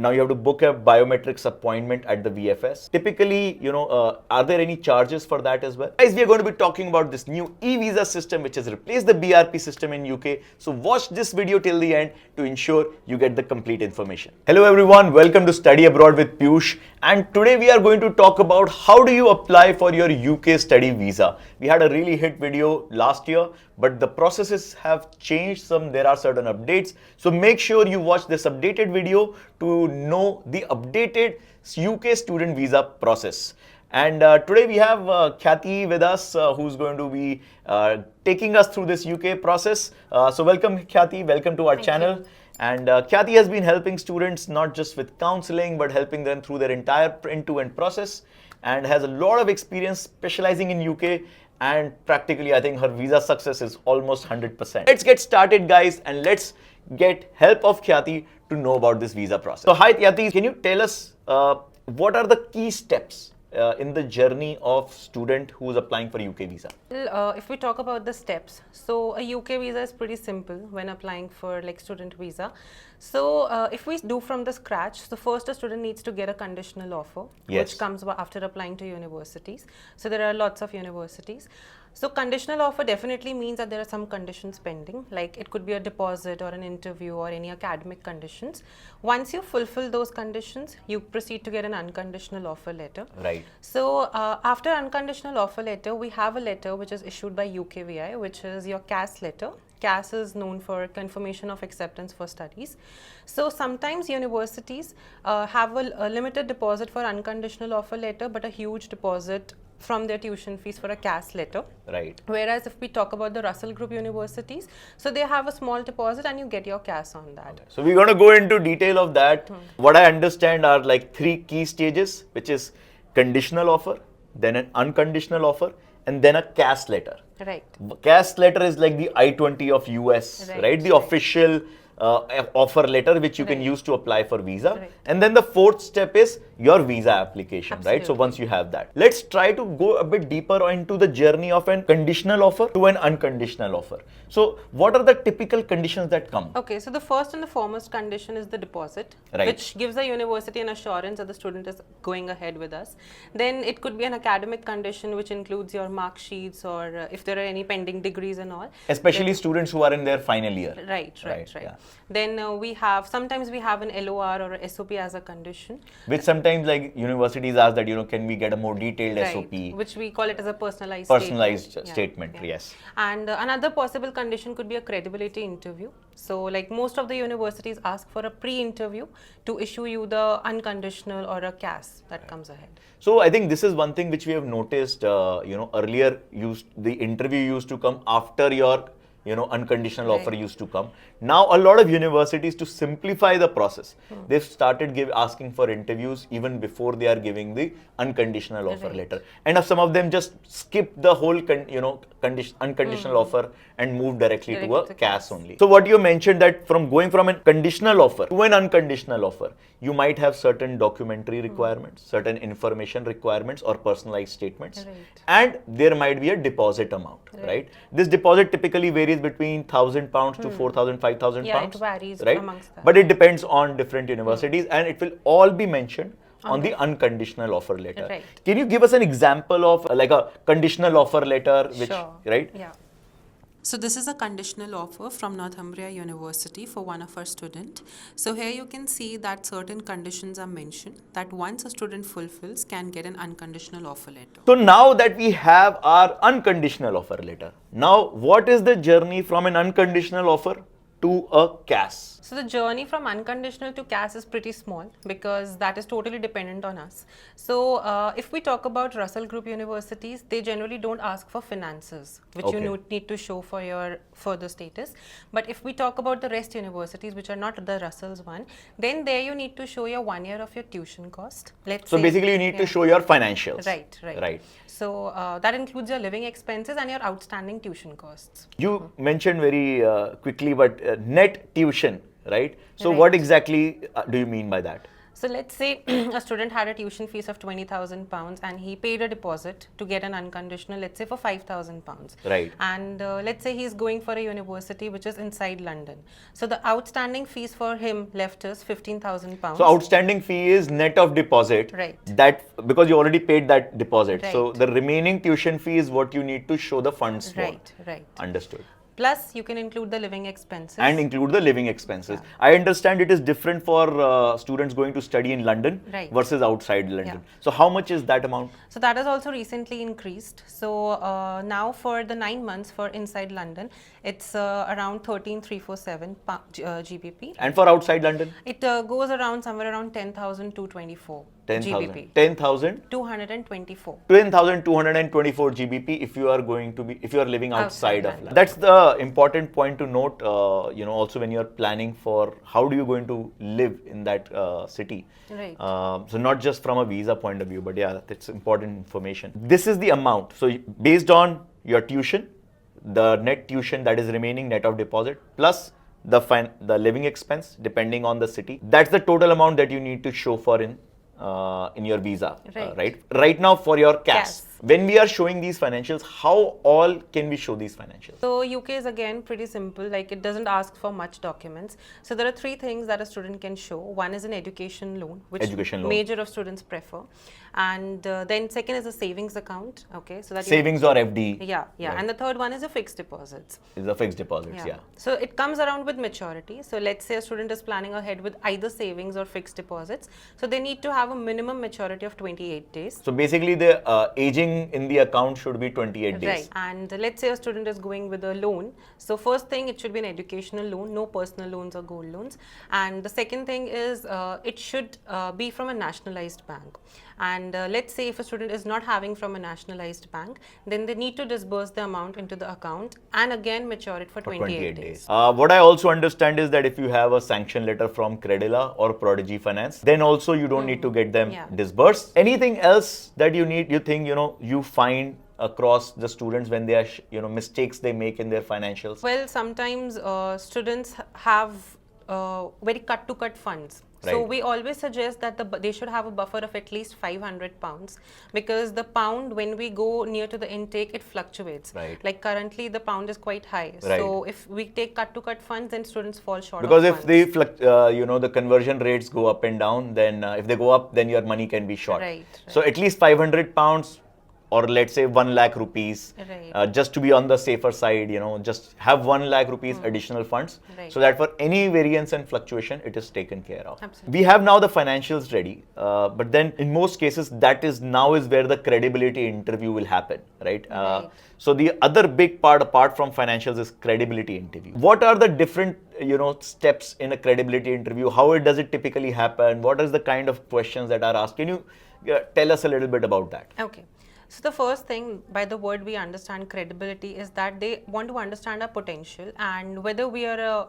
Now you have to book a biometrics appointment at the VFS. Typically, are there any charges for that as well? Guys, we are going to be talking about this new e-visa system which has replaced the BRP system in UK. So watch this video till the end to ensure you get the complete information. Hello everyone, welcome to Study Abroad with Piyush. And today we are going to talk about how do you apply for your UK study visa. We had a really hit video last year, but the processes have changed some. There are certain updates. So make sure you watch this updated video to know the updated UK student visa process. And today we have Khyaati with us, who's going to be taking us through this UK process. So welcome Khyaati, welcome to our channel. And Khyaati has been helping students not just with counseling, but helping them through their entire end-to-end process, and has a lot of experience specializing in UK. And practically, I think her visa success is almost 100%. Let's get started, guys, and let's get help of Khyaati to know about this visa process. So hi Khyaati, can you tell us what are the key steps in the journey of student who is applying for UK visa? Well, if we talk about the steps, so a UK visa is pretty simple when applying for like student visa. So if we do from the scratch, so first a student needs to get a conditional offer, Yes. which comes after applying to universities. So there are lots of universities. So conditional offer definitely means that there are some conditions pending, like it could be a deposit or an interview or any academic conditions. Once you fulfill those conditions, you proceed to get an unconditional offer letter. Right. So after unconditional offer letter, we have a letter which is issued by UKVI, which is your CAS letter. CAS is known for Confirmation of Acceptance for Studies. So sometimes universities have a limited deposit for unconditional offer letter, but a huge deposit from their tuition fees for a CAS letter. Right. Whereas if we talk about the Russell Group universities, so they have a small deposit and you get your CAS on that. Okay. So we're going to go into detail of that. What I understand are like three key stages, which is conditional offer, then an unconditional offer, and then a CAS letter. Right. CAS letter is like the I-20 of US, right? The official offer letter which you can use to apply for visa. Right. And then the fourth step is your visa application, right? So Absolutely. once you have that, let's try to go a bit deeper into the journey of an conditional offer to an unconditional offer. So what are the typical conditions that come? Okay, so the first and the foremost condition is the deposit, Right. which gives the university an assurance that the student is going ahead with us. Then it could be an academic condition, which includes your mark sheets or if there are any pending degrees and all. Especially students who are in their final year. Right. Yeah. Then sometimes we have an LOR or a SOP as a condition. Which sometimes like universities ask that, can we get a more detailed Right, SOP? which we call it as a personalized Statement, Yeah. yes. And another possible condition could be a credibility interview. So like most of the universities ask for a pre-interview to issue you the unconditional or a CAS that comes ahead. So I think this is one thing which we have noticed, earlier the interview used to come after your unconditional offer used to come. Now a lot of universities, to simplify the process, they've started asking for interviews even before they are giving the unconditional offer letter. And some of them just skip the whole unconditional offer and move directly to a CAS only. So what you mentioned, that from going from a conditional offer to an unconditional offer, you might have certain documentary requirements, certain information requirements or personalized statements, and there might be a deposit amount, right? This deposit typically varies between £1,000 to 4,000, 5,000 Yeah, pounds, it varies right? amongst that. But it depends on different universities, and it will all be mentioned on the unconditional offer letter. Right. Can you give us an example of like a conditional offer letter, which, Sure. right? Yeah. So this is a conditional offer from Northumbria University for one of our student. So here you can see that certain conditions are mentioned that once a student fulfills can get an unconditional offer letter. So now that we have our unconditional offer letter, now what is the journey from an unconditional offer to a CAS? So the journey from unconditional to CAS is pretty small because that is totally dependent on us. So if we talk about Russell Group universities, they generally don't ask for finances, which you need to show for your further status. But if we talk about the rest universities, which are not the Russell's one, then there you need to show your 1 year of your tuition cost. So basically you need to show your financials. Right. So that includes your living expenses and your outstanding tuition costs. You mentioned very quickly, but net tuition, right? So what exactly do you mean by that? So let's say a student had a tuition fees of £20,000 and he paid a deposit to get an unconditional, let's say for £5,000. Right. And let's say he's going for a university which is inside London. So the outstanding fees for him left is £15,000. So outstanding fee is net of deposit. Right. That because you already paid that deposit. So Right. the remaining tuition fee is what you need to show the funds for. Right, right. Understood. Plus, you can include the living expenses. And include the living expenses. I understand it is different for students going to study in London Right. versus outside London. Yeah. So how much is that amount? So that has also recently increased. So now for the 9 months for inside London, it's around 13,347 GBP. And for outside London? It goes around somewhere around 10,224 GBP. 10,000? 224. 10,224 GBP if you are living outside of London. That's the important point to note, also when you are planning for how do you going to live in that city. Right. So not just from a visa point of view, but yeah, that's important information. This is the amount. So based on your tuition, the net tuition that is remaining net of deposit plus the living expense depending on the city. That's the total amount that you need to show for in your visa, Right. Right now for your CAS. CAS. When we are showing these financials, how all can we show these financials? So UK is again pretty simple, like it doesn't ask for much documents. So there are 3 things that a student can show. One is an education loan, which Education loan. major of students prefer. And then second is a savings account, okay? So that Savings or FD? Yeah. Right. And the third one is a fixed deposits. Is the fixed deposits, yeah. So it comes around with maturity. So let's say a student is planning ahead with either savings or fixed deposits. So they need to have a minimum maturity of 28 days. So basically the aging in the account should be 28 days. Right. And let's say a student is going with a loan. So first thing, it should be an educational loan, no personal loans or gold loans. And the second thing is it should be from a nationalized bank. And let's say if a student is not having from a nationalized bank, then they need to disburse the amount into the account and again mature it for 28 days. What I also understand is that if you have a sanction letter from Credila or Prodigy Finance, then also you don't need to get them disbursed. Anything else that you think, you find across the students when they are, mistakes they make in their financials? Well, sometimes students have very cut-to-cut funds. So Right. we always suggest that they should have a buffer of at least £500 because the pound, when we go near to the intake, it fluctuates. Right. Like currently the pound is quite high. Right. So if we take cut-to-cut funds, then students fall short Because of if funds. the conversion rates go up and down, then if they go up, then your money can be short. Right, So at least £500 or let's say 1 lakh rupees, Right. just to be on the safer side, just have 1 lakh rupees additional funds, Right. so that for any variance and fluctuation, it is taken care of. Absolutely. We have now the financials ready, but then in most cases, that is where the credibility interview will happen, right? Right. So the other big part apart from financials is credibility interview. What are the different steps in a credibility interview? How does it typically happen? What is the kind of questions that are asked? Can you tell us a little bit about that? Okay. So the first thing, by the word we understand credibility, is that they want to understand our potential and whether we are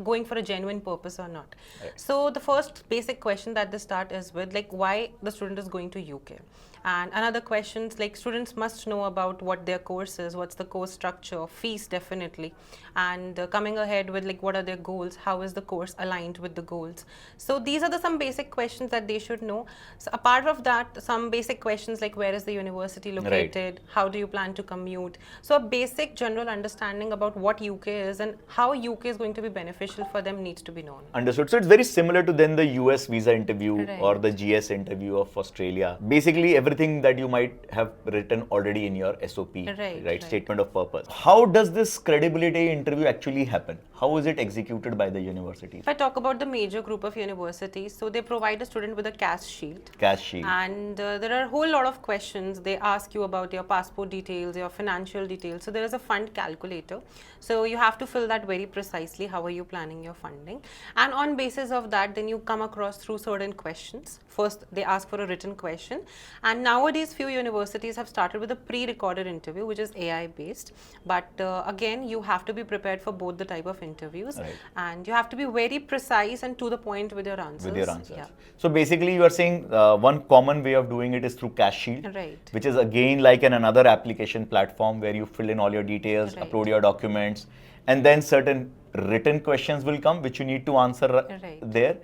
going for a genuine purpose or not. Right. So the first basic question that they start is with why the student is going to UK. And another questions like students must know about what their course is, what's the course structure, fees definitely, and coming ahead with what are their goals, how is the course aligned with the goals. So these are some basic questions that they should know. So apart of that, some basic questions like where is the university located, how do you plan to commute. So a basic general understanding about what UK is and how UK is going to be beneficial for them needs to be known. Understood. So it's very similar to then the US visa interview Right. or the GS interview of Australia. Basically, everything that you might have written already in your SOP, Right. Statement of purpose. How does this credibility interview actually happen? How is it executed by the universities? If I talk about the major group of universities, so they provide a student with a CAS Shield. CAS Shield. And there are a whole lot of questions. They ask you about your passport details, your financial details. So there is a fund calculator. So you have to fill that very precisely. How are you planning your funding? And on basis of that, then you come across through certain questions. First, they ask for a written question. And nowadays, few universities have started with a pre-recorded interview, which is AI based. But again, you have to be prepared for both the type of interviews. Right. And you have to be very precise and to the point with your answers. Yeah. So basically, you are saying one common way of doing it is through CAS Shield, Right. which is again like another application platform where you fill in all your details, Right. upload your documents, and then certain written questions will come which you need to answer Right. there.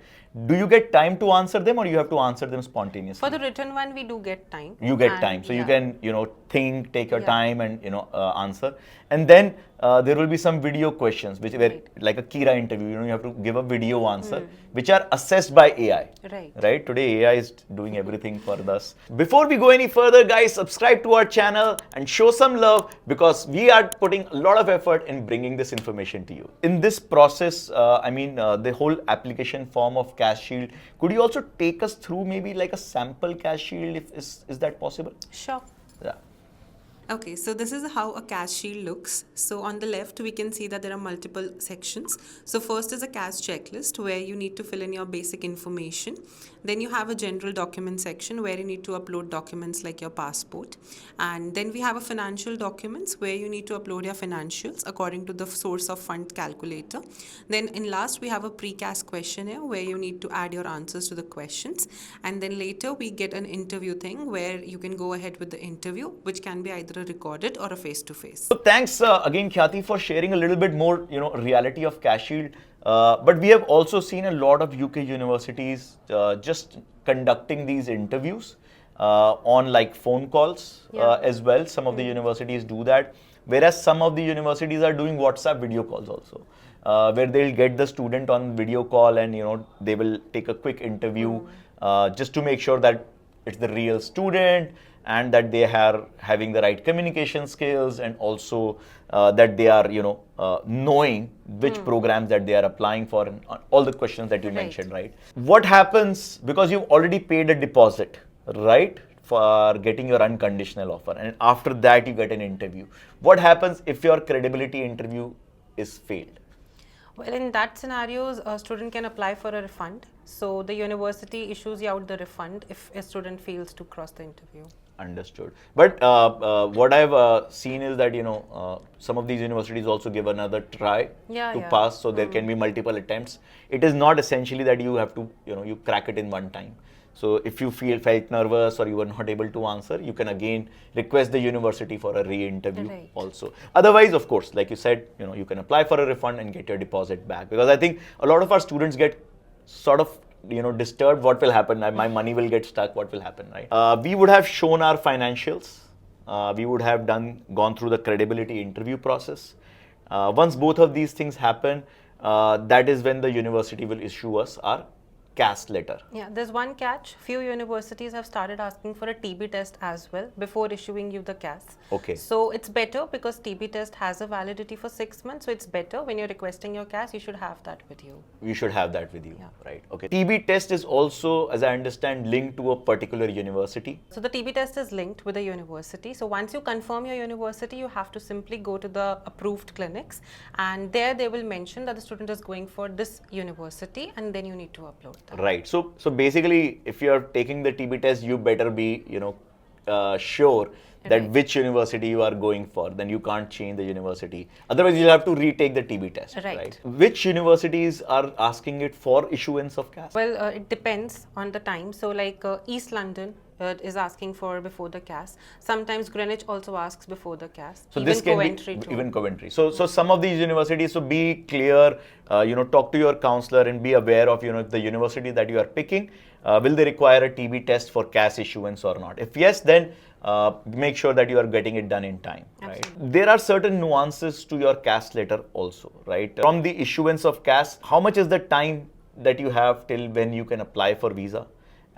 do you get time to answer them, or you have to answer them spontaneously? For the written one, we do get time. You get And time, so you yeah. can, think, take your Yeah. time, and answer. And then there will be some video questions, which were Right. like a Kira interview. You have to give a video answer, which are assessed by AI. Right. Right. Today AI is doing everything for us. Before we go any further, guys, subscribe to our channel and show some love, because we are putting a lot of effort in bringing this information to you. In this process, the whole application form of CAS Shield, could you also take us through maybe like a sample CAS Shield? Is that possible? Sure. Yeah. Okay, so this is how a CAS Shield looks. So on the left, we can see that there are multiple sections. So first is a CAS checklist where you need to fill in your basic information. Then you have a general document section where you need to upload documents like your passport. And then we have a financial documents where you need to upload your financials according to the source of fund calculator. Then in last, we have a pre-CAS questionnaire where you need to add your answers to the questions. And then later we get an interview thing where you can go ahead with the interview, which can be either a recorded or a face-to-face. So thanks again, Khyaati, for sharing a little bit more, reality of CAS Shield. But we have also seen a lot of UK universities just conducting these interviews on like phone calls as well. Some of the universities do that, whereas some of the universities are doing WhatsApp video calls also, where they'll get the student on video call, and they will take a quick interview just to make sure that it's the real student, and that they are having the right communication skills, and also that they are, knowing which programs that they are applying for, and all the questions that you mentioned, right? What happens, because you've already paid a deposit, right, for getting your unconditional offer, and after that you get an interview. What happens if your credibility interview is failed? Well, in that scenarios, a student can apply for a refund. So the university issues you out the refund if a student fails to cross the interview. Understood. But what I've seen is that, some of these universities also give another try to pass. So there can be multiple attempts. It is not essentially that you have to, you crack it in one time. So if you felt nervous, or you were not able to answer, you can again request the university for a re-interview also. Otherwise, of course, like you said, you can apply for a refund and get your deposit back. Because I think a lot of our students get sort of disturbed. What will happen? My money will get stuck. What will happen, right? We would have shown our financials. We would have gone through the credibility interview process. Once both of these things happen, that is when the university will issue us our CAS letter. Yeah, there's one catch. Few universities have started asking for a TB test as well before issuing you the CAS. Okay. So it's better because TB test has a validity for 6 months. So it's better when you're requesting your CAS, you should have that with you. You should have that with you, right? Okay. TB test is also, as I understand, linked to a particular university. So the TB test is linked with the university. So once you confirm your university, you have to simply go to the approved clinics, and there they will mention that the student is going for this university, and then you need to upload that. Right. So basically, if you are taking the TB test, you better be, sure that which university you are going for. Then you can't change the university. Otherwise, you'll have to retake the TB test. Right. Which universities are asking it for issuance of CAS? Well, it depends on the time. So like East London is asking for before the CAS. Sometimes Greenwich also asks before the CAS. So even this can Coventry be too. even Coventry. So some of these universities, so be clear, talk to your counselor and be aware of, the university that you are picking. Will they require a TB test for CAS issuance or not? If yes, then make sure that you are getting it done in time. Right? There are certain nuances to your CAS letter also, right? From the issuance of CAS, how much is the time that you have till when you can apply for visa?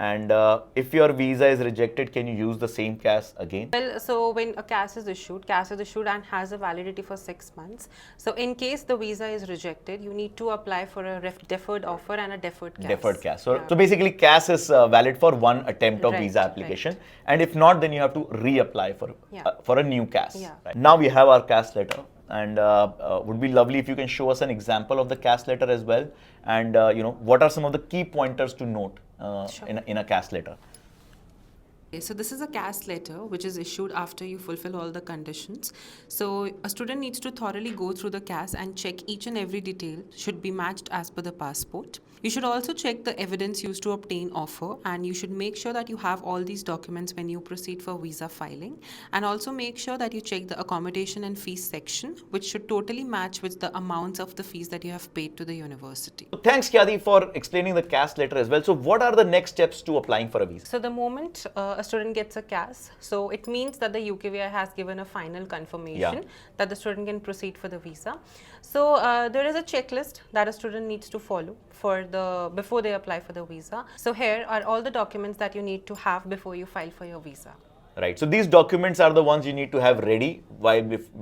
And if your visa is rejected, can you use the same CAS again? Well, so when a CAS is issued and has a validity for 6 months. So in case the visa is rejected, you need to apply for a deferred offer and a deferred CAS. Deferred CAS. So basically CAS is valid for one attempt of visa application. And if not, then you have to reapply for a new CAS. Right? Now we have our CAS letter. And would be lovely if you can show us an example of the CAS letter as well. And what are some of the key pointers to note in a CAS letter? Okay, so this is a CAS letter which is issued after you fulfill all the conditions. So a student needs to thoroughly go through the CAS and check each and every detail should be matched as per the passport. You should also check the evidence used to obtain offer, and you should make sure that you have all these documents when you proceed for visa filing, and also make sure that you check the accommodation and fees section, which should totally match with the amounts of the fees that you have paid to the university. So thanks, Khyaati, for explaining the CAS letter as well. So what are the next steps to applying for a visa? So the moment a student gets a CAS, so it means that the UKVI has given a final confirmation that the student can proceed for the visa. So there is a checklist that a student needs to follow before they apply for the visa. So here are all the documents that you need to have before you file for your visa. Right. So these documents are the ones you need to have ready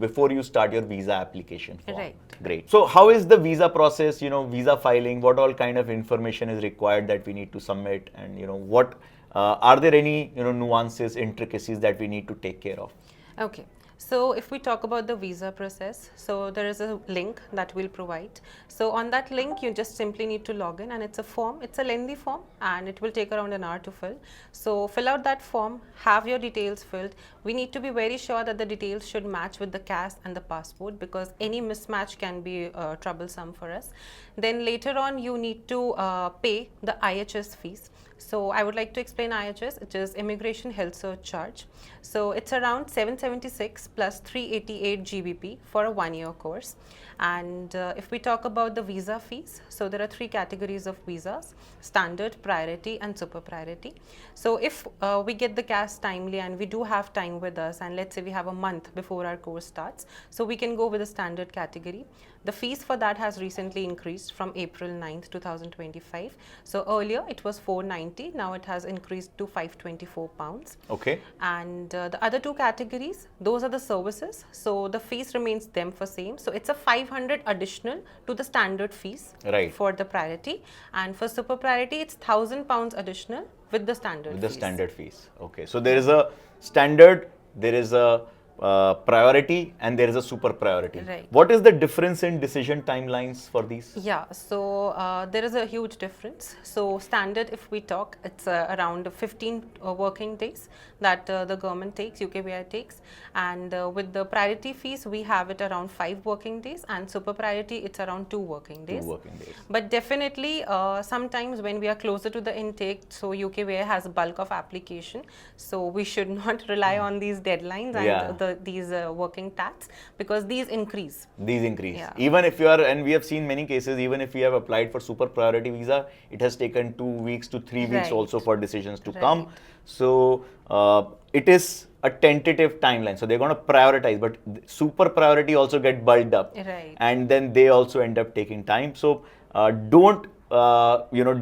before you start your visa application form. Right. Great. So how is the visa process, visa filing, what all kind of information is required that we need to submit, and what are there any nuances, intricacies that we need to take care of? Okay. So if we talk about the visa process, so there is a link that we'll provide. So on that link, you just simply need to log in, and it's a form. It's a lengthy form and it will take around an hour to fill. So fill out that form, have your details filled. We need to be very sure that the details should match with the CAS and the passport, because any mismatch can be troublesome for us. Then later on, you need to pay the IHS fees. So I would like to explain IHS, which is Immigration Health Search Charge. So it's around 776 plus 388 GBP for a 1-year course. And if we talk about the visa fees, so there are 3 categories of visas: standard, priority and super priority. So if we get the CAS timely and we do have time with us, and let's say we have a month before our course starts, so we can go with the standard category. The fees for that has recently increased from April 9th, 2025. So earlier it was 490, now it has increased to 524 pounds. Okay. And the other 2 categories, those are the services. So the fees remains them for same. So it's a 500 additional to the standard fees for the priority. And for super priority, it's 1,000 pounds additional with the standard fees. With the standard fees. Okay. So there is a standard, there is a priority, and there is a super priority. Right. What is the difference in decision timelines for these? Yeah, so there is a huge difference. So standard, if we talk, it's around 15 working days that the government takes, UKVI takes, and with the priority fees, we have it around 5 working days, and super priority, it's around 2 working days. 2 working days. But definitely, sometimes when we are closer to the intake, so UKVI has a bulk of application, so we should not rely on these deadlines and these working tasks, because these increase. These increase. Yeah. Even if you are, and we have seen many cases, even if you have applied for super priority visa, it has taken 2 weeks to 3 weeks also for decisions to come. So it is a tentative timeline. So they're going to prioritize, but super priority also get bulked up. Right. And then they also end up taking time. So don't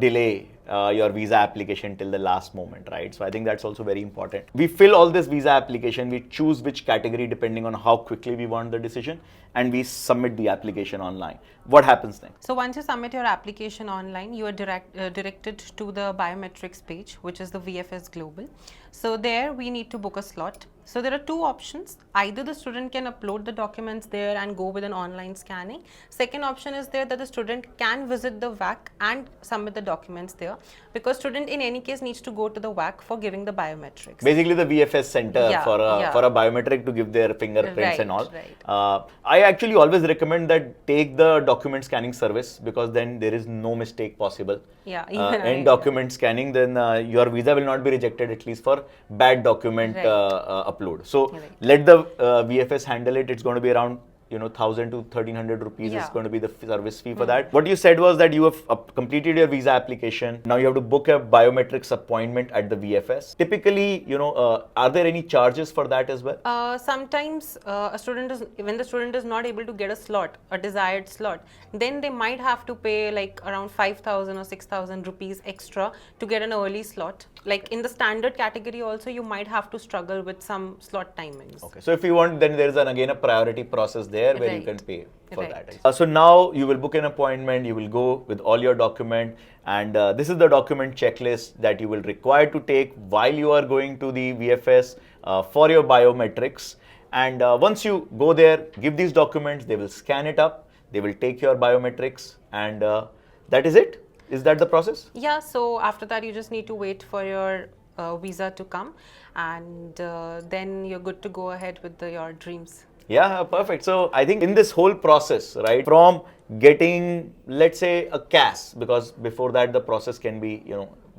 delay your visa application till the last moment, right? So I think that's also very important. We fill all this visa application, we choose which category depending on how quickly we want the decision, and we submit the application online. What happens then? So once you submit your application online, you are directed to the biometrics page, which is the VFS Global. So there we need to book a slot. So there are 2 options. Either the student can upload the documents there and go with an online scanning. Second option is there that the student can visit the VAC and submit the documents there, because student in any case needs to go to the VAC for giving the biometrics. Basically the VFS center for a biometric to give their fingerprints and all. Right. I actually always recommend that take the document scanning service, because then there is no mistake possible. Yeah. In document scanning, then your visa will not be rejected, at least for bad document upload. So let the VFS handle it. It's going to be around 1,000 to 1,300 rupees is going to be the service fee for that. What you said was that you have completed your visa application. Now you have to book a biometrics appointment at the VFS. Typically, are there any charges for that as well? Sometimes when the student is not able to get a slot, a desired slot, then they might have to pay like around 5,000 or 6,000 rupees extra to get an early slot. Like in the standard category also, you might have to struggle with some slot timings. Okay, so if you want, then there is again a priority process there where you can pay for Right. that. So now you will book an appointment, you will go with all your document, and this is the document checklist that you will require to take while you are going to the VFS for your biometrics. And once you go there, give these documents, they will scan it up, they will take your biometrics, and that is it. Is that the process? Yeah, so after that you just need to wait for your visa to come, and then you're good to go ahead with your dreams. Yeah, perfect. So I think in this whole process, right, from getting, let's say, a CAS, because before that the process can be,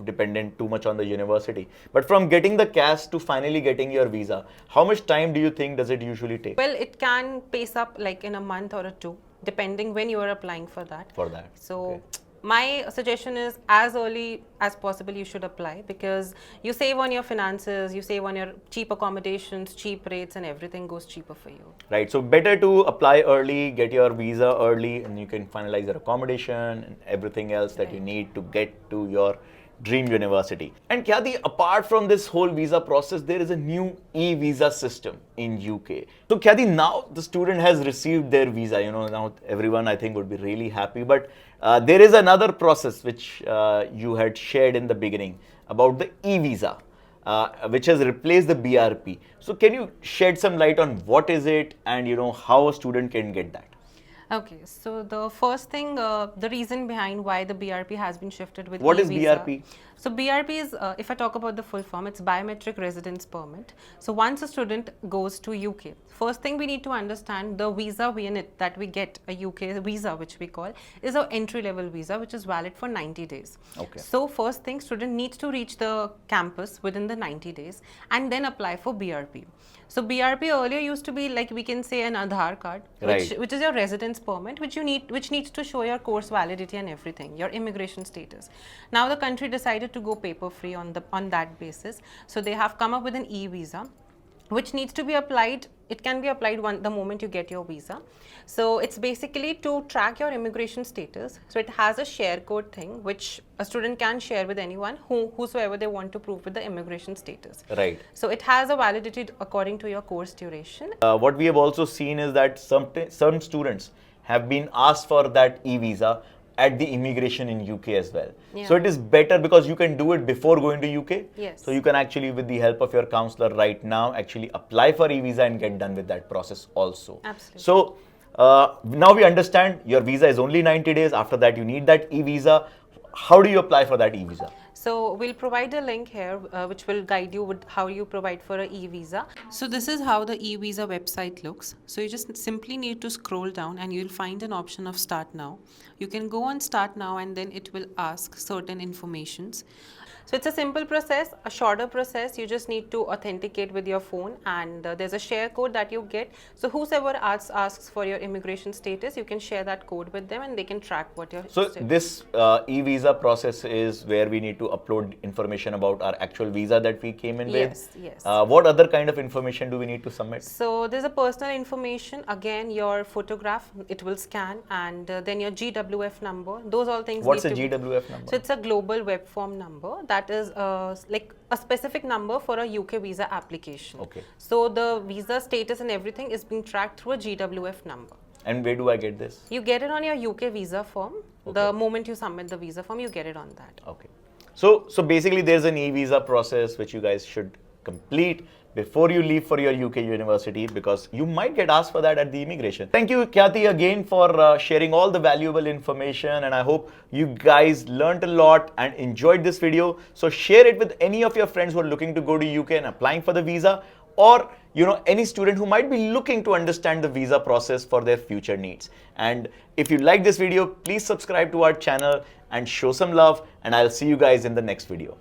dependent too much on the university. But from getting the CAS to finally getting your visa, how much time do you think does it usually take? Well, it can pace up like in a month or two, depending when you are applying for that. So Okay. my suggestion is as early as possible you should apply, because you save on your finances, you save on your cheap accommodations, cheap rates, and everything goes cheaper for you. Right. So better to apply early, get your visa early, and you can finalize your accommodation and everything else that you need to get to your dream university. And Khyaati, apart from this whole visa process, there is a new e-visa system in UK. So Khyaati, now the student has received their visa, now everyone I think would be really happy. But there is another process which you had shared in the beginning about the e-visa, which has replaced the BRP. So can you shed some light on what is it and how a student can get that? Okay, so the first thing, the reason behind why the BRP has been shifted with What is e-visa. BRP? So BRP is, if I talk about the full form, it's Biometric Residence Permit. So once a student goes to UK, first thing we need to understand, the visa that we get, a UK visa which we call, is an entry level visa which is valid for 90 days. Okay. So first thing, student needs to reach the campus within the 90 days and then apply for BRP. So BRP earlier used to be like, we can say, an Aadhaar card, which is your residence permit, which needs to show your course validity and everything, your immigration status. Now the country decided to go paper free on that basis. So they have come up with an e-visa, which needs to be applied. It can be applied the moment you get your visa. So it's basically to track your immigration status. So it has a share code thing, which a student can share with anyone whosoever they want to prove with the immigration status. Right. So it has a validity according to your course duration. What we have also seen is that some students have been asked for that e-visa at the immigration in UK as well. Yeah. So it is better because you can do it before going to UK. Yes. So you can actually, with the help of your counselor right now, actually apply for e-visa and get done with that process also. Absolutely. So now we understand your visa is only 90 days. After that, you need that e-visa. How do you apply for that e-visa? So we'll provide a link here which will guide you with how you provide for an e-visa. So this is how the e-visa website looks. So you just simply need to scroll down and you'll find an option of Start Now. You can go on Start Now and then it will ask certain informations. So it's a simple process, a shorter process. You just need to authenticate with your phone, and there's a share code that you get. So whosoever asks for your immigration status, you can share that code with them and they can track what your So status. this e-visa process is where we need to upload information about our actual visa that we came in Yes, with. yes. What other kind of information do we need to submit? So there's a personal information, again your photograph, it will scan, and then your GWF number. Those all things. What's a need to GWF number? So it's a global web form number. That is like a specific number for a UK visa application. Okay. So the visa status and everything is being tracked through a GWF number. And where do I get this? You get it on your UK visa form. Okay. The moment you submit the visa form, you get it on that. Okay. So basically there's an e-visa process which you guys should complete before you leave for your UK university, because you might get asked for that at the immigration. Thank you, Khyaati, again for sharing all the valuable information, and I hope you guys learned a lot and enjoyed this video. So share it with any of your friends who are looking to go to UK and applying for the visa, or any student who might be looking to understand the visa process for their future needs. And if you like this video, please subscribe to our channel and show some love, and I'll see you guys in the next video.